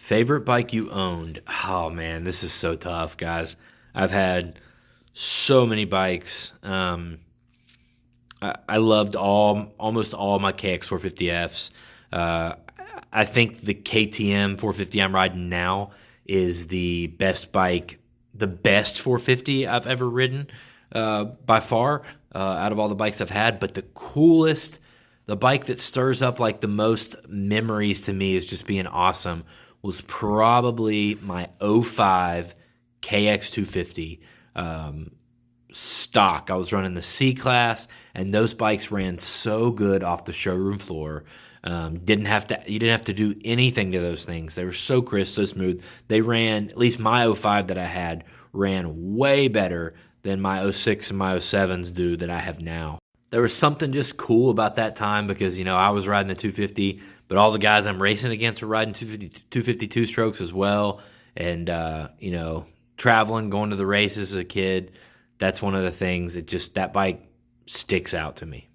Favorite bike you owned? Oh man, this is so tough, guys. I've had so many bikes. I loved almost all my KX 450Fs. Uh, I think the KTM 450 I'm riding now is the best bike, the best 450 I've ever ridden by far out of all the bikes I've had. But the coolest, the bike that stirs up like the most memories to me is just being awesome was probably my '05 KX 250 stock. I was running the C class, and those bikes ran so good off the showroom floor. You didn't have to do anything to those things. They were so crisp, so smooth. They ran, at least my '05 that I had, ran way better than my '06 and my '07s do that I have now. There was something just cool about that time because, I was riding the 250, but all the guys I'm racing against were riding 252 strokes as well. And, traveling, going to the races as a kid, that's one of the things that bike sticks out to me.